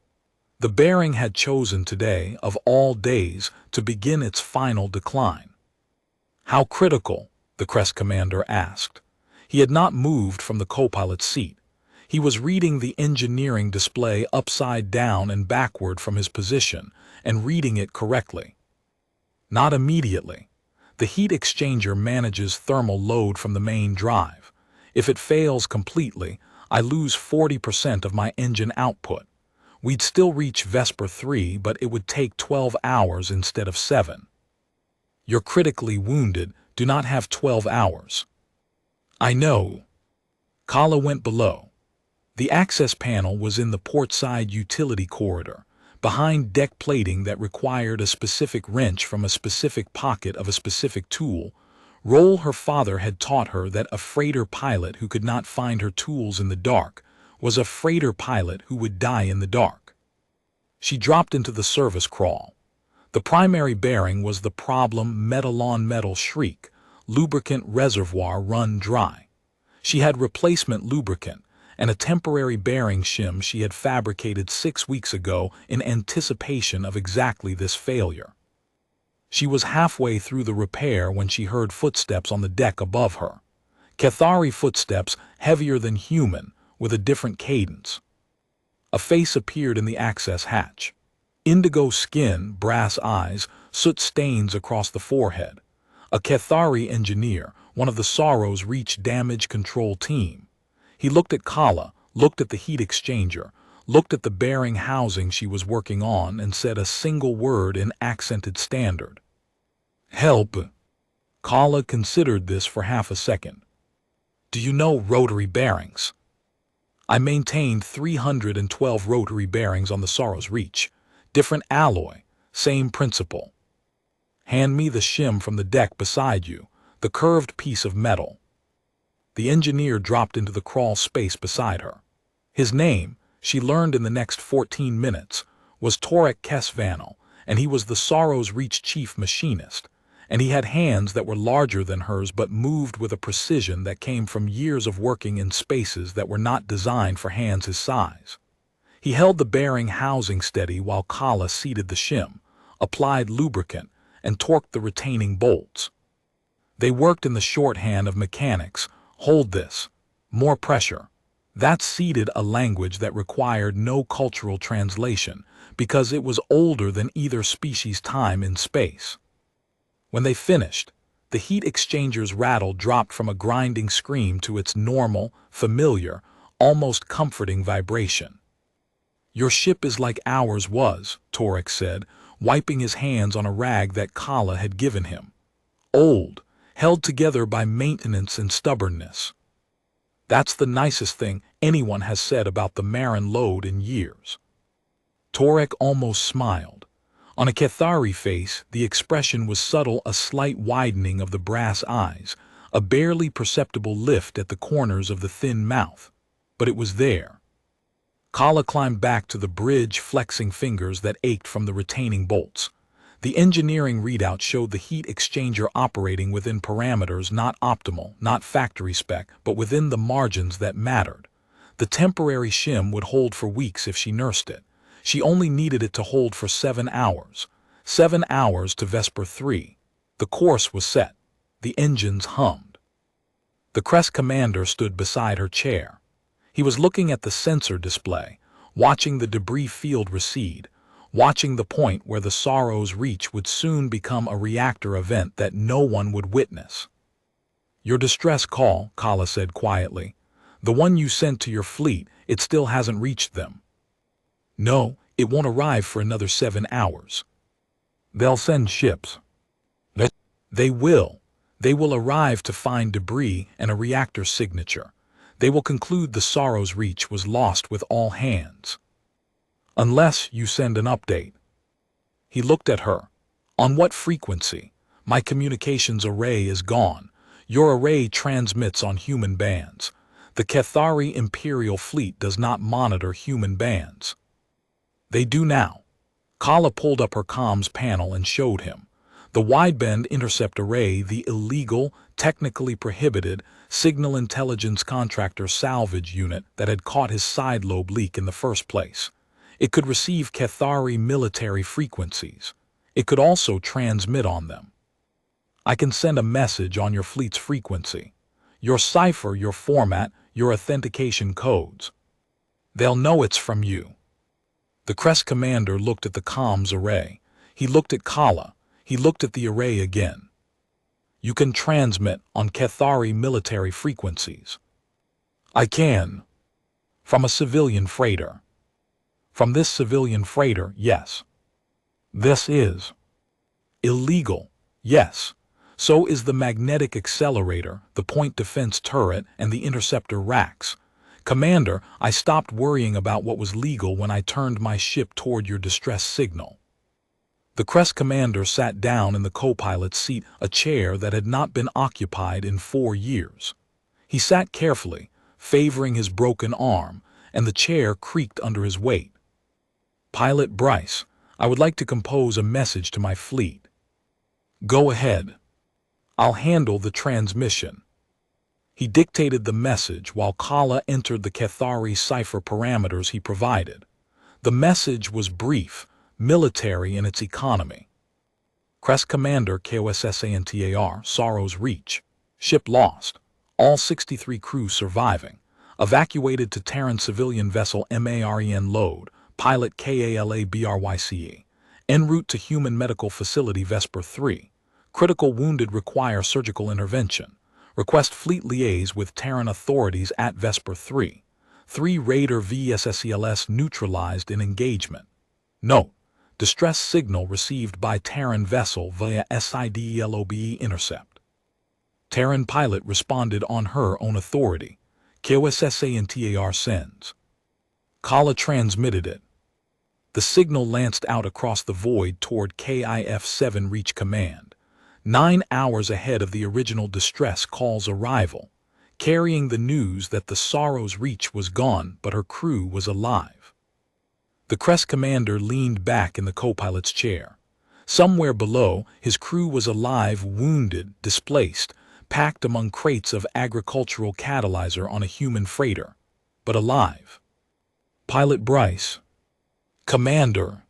The bearing had chosen today, of all days, to begin its final decline. How critical? The crest commander asked. He had not moved from the co-pilot's seat. He was reading the engineering display upside down and backward from his position, and reading it correctly. Not immediately. The heat exchanger manages thermal load from the main drive. If it fails completely, I lose 40% of my engine output. We'd still reach Vesper 3, but it would take 12 hours instead of 7. You're critically wounded, do not have 12 hours. I know. Kala went below. The access panel was in the portside utility corridor, behind deck plating that required a specific wrench from a specific pocket of a specific tool. Role her father had taught her that a freighter pilot who could not find her tools in the dark was a freighter pilot who would die in the dark. She dropped into the service crawl. The primary bearing was the problem metal-on-metal shriek, lubricant reservoir run dry. She had replacement lubricant and a temporary bearing shim she had fabricated 6 weeks ago in anticipation of exactly this failure. She was halfway through the repair when she heard footsteps on the deck above her. Cathari footsteps, heavier than human, with a different cadence. A face appeared in the access hatch. Indigo skin, brass eyes, soot stains across the forehead. A Cathari engineer, one of the Sorrow's Reach damage control team. He looked at Kala, looked at the heat exchanger, looked at the bearing housing she was working on, and said a single word in accented standard. Help. Kala considered this for half a second. Do you know rotary bearings? I maintained 312 rotary bearings on the Sorrow's Reach. Different alloy, same principle. Hand me the shim from the deck beside you, the curved piece of metal. The engineer dropped into the crawl space beside her. His name, she learned in the next 14 minutes, was Torek Kesvanel, and he was the Sorrow's Reach chief machinist, and he had hands that were larger than hers but moved with a precision that came from years of working in spaces that were not designed for hands his size. He held the bearing housing steady while Kala seated the shim, applied lubricant, and torqued the retaining bolts. They worked in the shorthand of mechanics. Hold this. More pressure. That seeded a language that required no cultural translation because it was older than either species' time in space. When they finished, the heat exchanger's rattle dropped from a grinding scream to its normal, familiar, almost comforting vibration. Your ship is like ours was, Torek said, wiping his hands on a rag that Kala had given him. Old, held together by maintenance and stubbornness. That's the nicest thing anyone has said about the Marin load in years. Torek almost smiled. On a Cathari face, the expression was subtle, a slight widening of the brass eyes, a barely perceptible lift at the corners of the thin mouth. But it was there. Kala climbed back to the bridge, flexing fingers that ached from the retaining bolts. The engineering readout showed the heat exchanger operating within parameters not optimal, not factory spec, but within the margins that mattered. The temporary shim would hold for weeks if she nursed it. She only needed it to hold for 7 hours. 7 hours to Vesper 3. The course was set. The engines hummed. The Crest commander stood beside her chair. He was looking at the sensor display, watching the debris field recede, watching the point where the Sorrow's Reach would soon become a reactor event that no one would witness. Your distress call, Kala said quietly. The one you sent to your fleet, it still hasn't reached them. No, it won't arrive for another 7 hours. They'll send ships. They will. They will arrive to find debris and a reactor signature. They will conclude the Sorrow's Reach was lost with all hands. Unless you send an update. He looked at her. On what frequency? My communications array is gone. Your array transmits on human bands. The Cathari Imperial Fleet does not monitor human bands. They do now. Kala pulled up her comms panel and showed him. The wideband intercept array, the illegal, technically prohibited, signal intelligence contractor salvage unit that had caught his sidelobe leak in the first place. It could receive Cathari military frequencies. It could also transmit on them. I can send a message on your fleet's frequency. Your cipher, your format, your authentication codes. They'll know it's from you. The Crest commander looked at the comms array. He looked at Kala. He looked at the array again. You can transmit on Cathari military frequencies. I can. From a civilian freighter. From this civilian freighter, yes. This is illegal, yes. So is the magnetic accelerator, the point defense turret, and the interceptor racks. Commander, I stopped worrying about what was legal when I turned my ship toward your distress signal. The Crest commander sat down in the co-pilot's seat, a chair that had not been occupied in 4 years. He sat carefully, favoring his broken arm, and the chair creaked under his weight. Pilot Bryce, I would like to compose a message to my fleet. Go ahead. I'll handle the transmission. He dictated the message while Kala entered the Cathari cipher parameters he provided. The message was brief, military in its economy. Crest Commander KOSSANTAR, Sorrow's Reach. Ship lost. All 63 crew surviving. Evacuated to Terran civilian vessel MAREN load. Pilot KALABRYCE. En route to human medical facility Vesper 3. Critical wounded require surgical intervention. Request fleet liaise with Terran authorities at Vesper 3. 3 Raider VSSELS neutralized in engagement. Note: distress signal received by Terran vessel via Sidelobe intercept. Terran pilot responded on her own authority. KOSSANTAR sends. Kala transmitted it. The signal lanced out across the void toward KIF-7 Reach Command, 9 hours ahead of the original distress call's arrival, carrying the news that the Sorrow's Reach was gone but her crew was alive. The Crest commander leaned back in the co-pilot's chair. Somewhere below, his crew was alive, wounded, displaced, packed among crates of agricultural catalyzer on a human freighter, but alive. Pilot Bryce. Commander.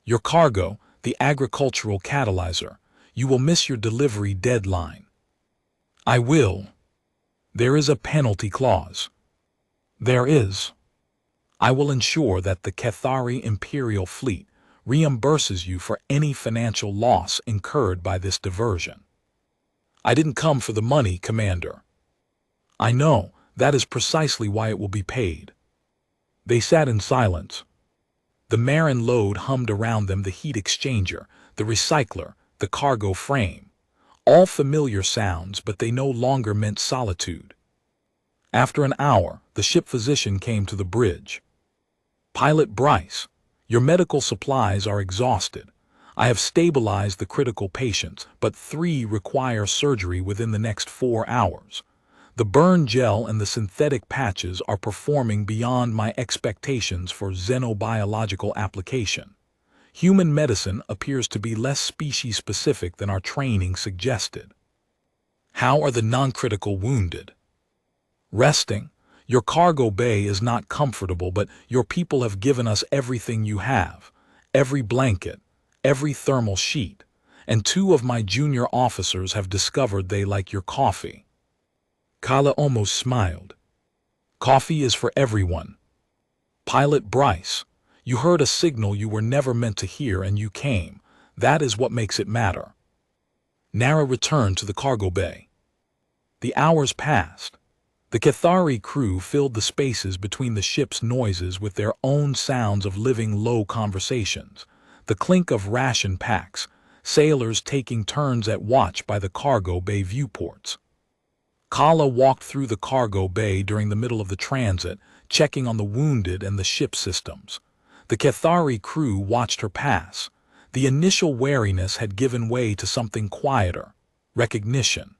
Your cargo, the agricultural catalyzer. You will miss your delivery deadline. I will. There is a penalty clause. There is. I will ensure that the Cathari Imperial Fleet reimburses you for any financial loss incurred by this diversion. I didn't come for the money, Commander. I know, that is precisely why it will be paid. They sat in silence. The Marin load hummed around them, the heat exchanger, the recycler, the cargo frame. All familiar sounds, but they no longer meant solitude. After an hour, the ship physician came to the bridge. Pilot Bryce, your medical supplies are exhausted. I have stabilized the critical patients, but 3 require surgery within the next 4 hours. The burn gel and the synthetic patches are performing beyond my expectations for xenobiological application. Human medicine appears to be less species-specific than our training suggested. How are the non-critical wounded? Resting. Your cargo bay is not comfortable, but your people have given us everything you have. Every blanket, every thermal sheet, and 2 of my junior officers have discovered they like your coffee. Kala almost smiled. Coffee is for everyone. Pilot Bryce, you heard a signal you were never meant to hear and you came. That is what makes it matter. Nara returned to the cargo bay. The hours passed. The Cathari crew filled the spaces between the ship's noises with their own sounds of living low conversations, the clink of ration packs, sailors taking turns at watch by the cargo bay viewports. Kala walked through the cargo bay during the middle of the transit, checking on the wounded and the ship systems. The Cathari crew watched her pass. The initial wariness had given way to something quieter, recognition.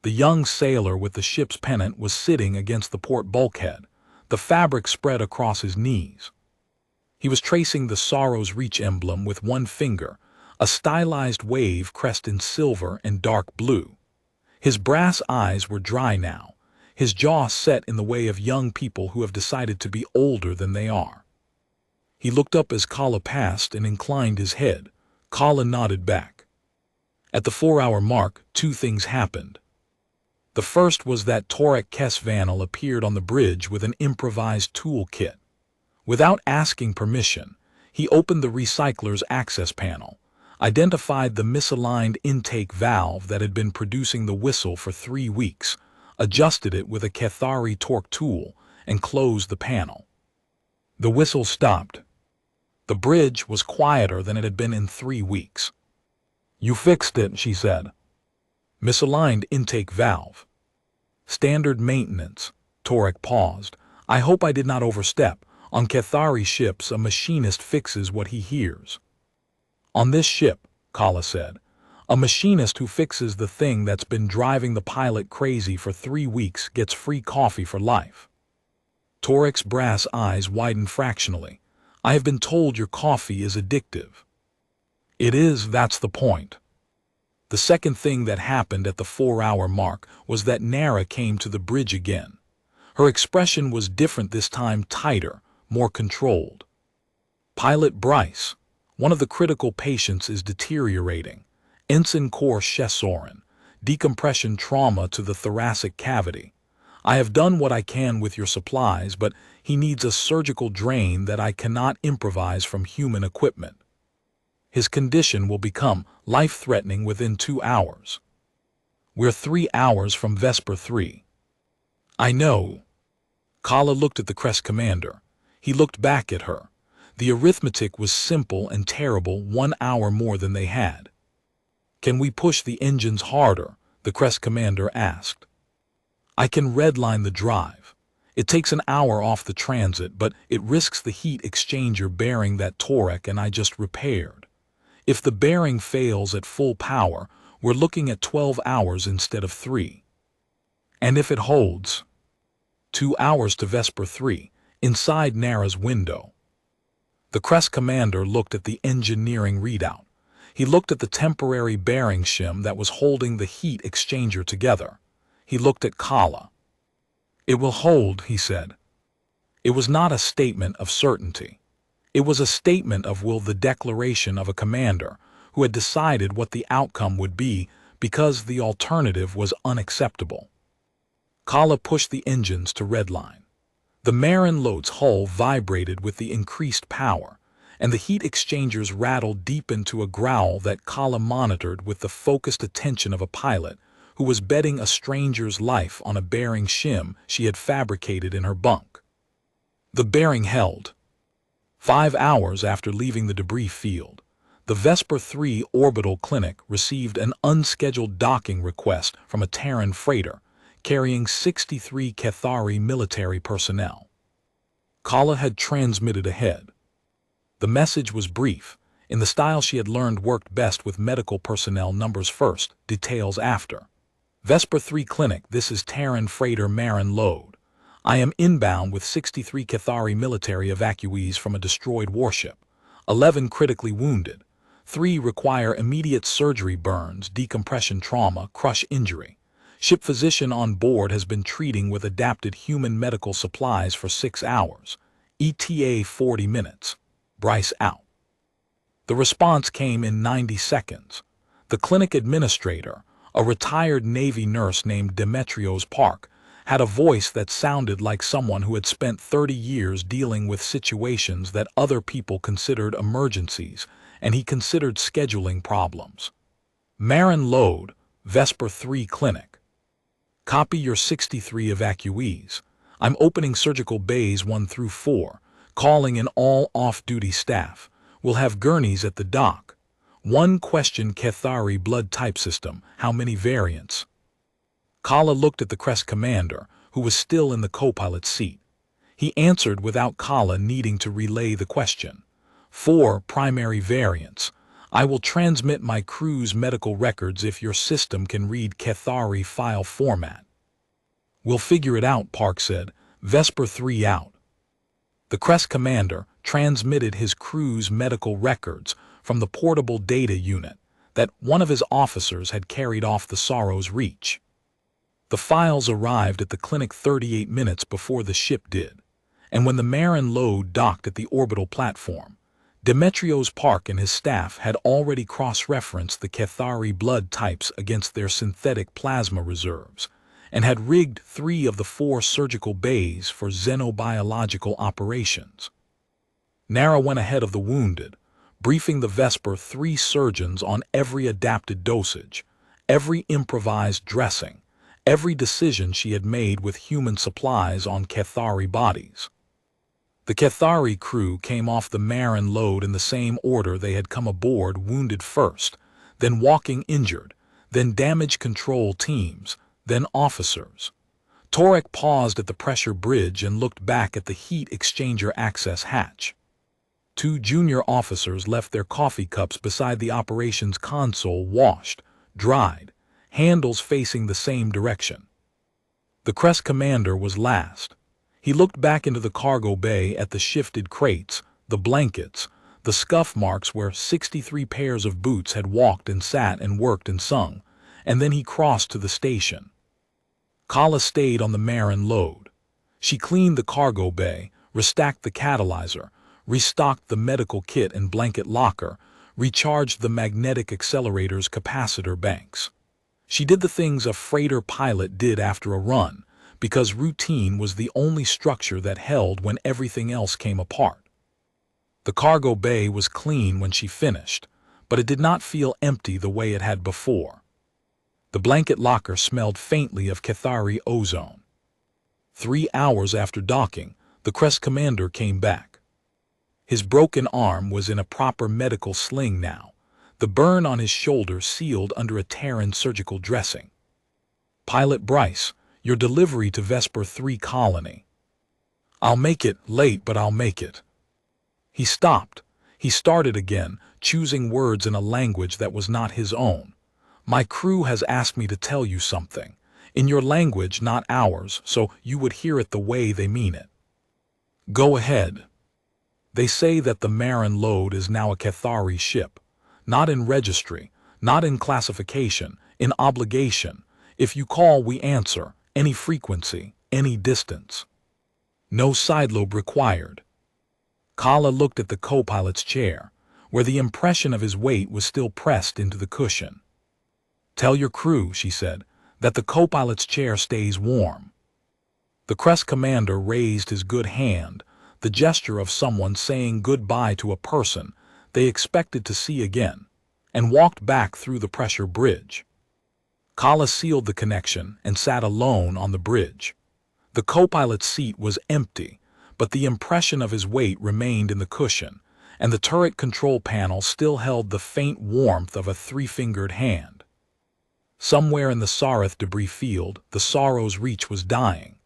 The young sailor with the ship's pennant was sitting against the port bulkhead, the fabric spread across his knees. He was tracing the Sorrow's Reach emblem with one finger, a stylized wave crest in silver and dark blue. His brass eyes were dry now, his jaw set in the way of young people who have decided to be older than they are. He looked up as Kala passed and inclined his head. Kala nodded back. At the 4-hour mark, 2 things happened. The first was that Torek Kesvanel appeared on the bridge with an improvised toolkit. Without asking permission, he opened the recycler's access panel, identified the misaligned intake valve that had been producing the whistle for 3 weeks, adjusted it with a Cathari torque tool, and closed the panel. The whistle stopped. The bridge was quieter than it had been in 3 weeks. You fixed it, she said. Misaligned intake valve. Standard maintenance. Torek paused. I hope I did not overstep. On Cathari ships, a machinist fixes what he hears. On this ship, Kala said, a machinist who fixes the thing that's been driving the pilot crazy for 3 weeks gets free coffee for life. Torek's brass eyes widened fractionally. I have been told your coffee is addictive. It is, that's the point. The second thing that happened at the 4-hour mark was that Nara came to the bridge again. Her expression was different this time, tighter, more controlled. Pilot Bryce, one of the critical patients is deteriorating. Ensign core Chesorin, decompression trauma to the thoracic cavity. I have done what I can with your supplies, but he needs a surgical drain that I cannot improvise from human equipment. His condition will become life-threatening within 2 hours. We're 3 hours from Vesper 3. I know. Kala looked at the Crest commander. He looked back at her. The arithmetic was simple and terrible, 1 hour more than they had. Can we push the engines harder? The Crest commander asked. I can redline the drive. It takes an hour off the transit, but it risks the heat exchanger bearing that Torek and I just repaired. If the bearing fails at full power, we're looking at 12 hours instead of 3. And if it holds, 2 hours to Vesper 3, inside Nara's window. The crest commander looked at the engineering readout. He looked at the temporary bearing shim that was holding the heat exchanger together. He looked at Kala. "It will hold," he said. It was not a statement of certainty. It was a statement of will, the declaration of a commander who had decided what the outcome would be because the alternative was unacceptable. Kala pushed the engines to redline. The Marin Lode's hull vibrated with the increased power, and the heat exchangers rattled deep into a growl that Kala monitored with the focused attention of a pilot who was betting a stranger's life on a bearing shim she had fabricated in her bunk. The bearing held. 5 hours after leaving the debris field, the Vesper 3 orbital clinic received an unscheduled docking request from a Terran freighter carrying 63 Cathari military personnel. Kala had transmitted ahead. The message was brief, in the style she had learned worked best with medical personnel: numbers first, details after. Vesper 3 Clinic, this is Terran freighter Marin Lode. I am inbound with 63 Cathari military evacuees from a destroyed warship. 11 critically wounded. 3 require immediate surgery: burns, decompression trauma, crush injury. Ship physician on board has been treating with adapted human medical supplies for 6 hours. ETA 40 minutes. Bryce out. The response came in 90 seconds. The clinic administrator, a retired Navy nurse named Demetrios Park, had a voice that sounded like someone who had spent 30 years dealing with situations that other people considered emergencies, and he considered scheduling problems. Marin Lode, Vesper 3 Clinic. Copy your 63 evacuees. I'm opening surgical bays 1 through 4, calling in all off-duty staff. We'll have gurneys at the dock. 1 question: Cathari blood type system, how many variants? Kala looked at the crest commander, who was still in the co-pilot's seat. He answered without Kala needing to relay the question. 4 primary variants. I will transmit my crew's medical records if your system can read Cathari file format. We'll figure it out, Park said. Vesper 3 out. The crest commander transmitted his crew's medical records from the portable data unit that one of his officers had carried off the Sorrow's Reach. The files arrived at the clinic 38 minutes before the ship did, and when the Marin Lode docked at the orbital platform, Demetrios Park and his staff had already cross-referenced the Cathari blood types against their synthetic plasma reserves, and had rigged 3 of the 4 surgical bays for xenobiological operations. Nara went ahead of the wounded, briefing the Vesper 3 surgeons on every adapted dosage, every improvised dressing, every decision she had made with human supplies on Cathari bodies. The Cathari crew came off the Marin Lode in the same order they had come aboard: wounded first, then walking injured, then damage control teams, then officers. Torek paused at the pressure bridge and looked back at the heat exchanger access hatch. 2 junior officers left their coffee cups beside the operations console, washed, dried, handles facing the same direction. The crest commander was last. He looked back into the cargo bay at the shifted crates, the blankets, the scuff marks where 63 pairs of boots had walked and sat and worked and sung, and then he crossed to the station. Kala stayed on the Marin Lode. She cleaned the cargo bay, restacked the catalyzer, restocked the medical kit and blanket locker, recharged the magnetic accelerator's capacitor banks. She did the things a freighter pilot did after a run, because routine was the only structure that held when everything else came apart. The cargo bay was clean when she finished, but it did not feel empty the way it had before. The blanket locker smelled faintly of Cathari ozone. 3 hours after docking, the crest commander came back. His broken arm was in a proper medical sling now, the burn on his shoulder sealed under a Terran surgical dressing. Pilot Bryce, your delivery to Vesper 3 Colony. I'll make it, late, but I'll make it. He stopped. He started again, choosing words in a language that was not his own. My crew has asked me to tell you something, in your language, not ours, so you would hear it the way they mean it. Go ahead. They say that the Marin Lode is now a Cathari ship, not in registry, not in classification, in obligation. If you call, we answer, any frequency, any distance. No sidelobe required. Kala looked at the co-pilot's chair, where the impression of his weight was still pressed into the cushion. Tell your crew, she said, that the co-pilot's chair stays warm. The crest commander raised his good hand, the gesture of someone saying goodbye to a person they expected to see again, and walked back through the pressure bridge. Kala sealed the connection and sat alone on the bridge. The co-pilot's seat was empty, but the impression of his weight remained in the cushion, and the turret control panel still held the faint warmth of a three-fingered hand. Somewhere in the Sarith debris field, the Sorrow's reach was dying.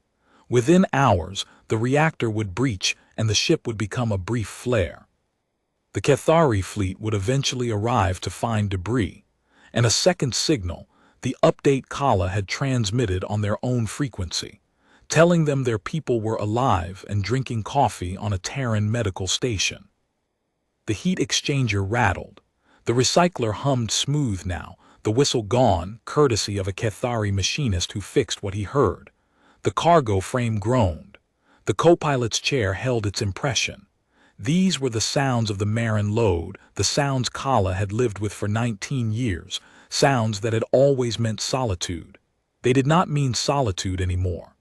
Within hours, the reactor would breach and the ship would become a brief flare. The Cathari fleet would eventually arrive to find debris, and a second signal, the update Kala had transmitted on their own frequency, telling them their people were alive and drinking coffee on a Terran medical station. The heat exchanger rattled. The recycler hummed smooth now, the whistle gone, courtesy of a Cathari machinist who fixed what he heard. The cargo frame groaned. The co-pilot's chair held its impression. These were the sounds of the Marin Lode, the sounds Kala had lived with for 19 years, sounds that had always meant solitude. They did not mean solitude anymore.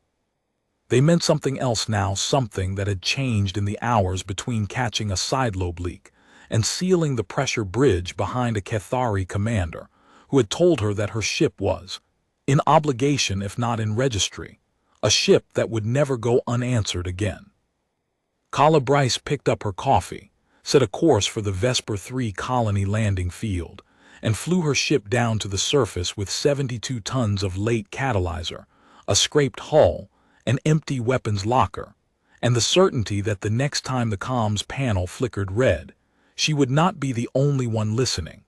They meant something else now, something that had changed in the hours between catching a sidelobe leak and sealing the pressure bridge behind a Cathari commander who had told her that her ship was, in obligation if not in registry, a ship that would never go unanswered again. Kala Bryce picked up her coffee, set a course for the Vesper 3 colony landing field, and flew her ship down to the surface with 72 tons of late catalyzer, a scraped hull, an empty weapons locker, and the certainty that the next time the comms panel flickered red, she would not be the only one listening.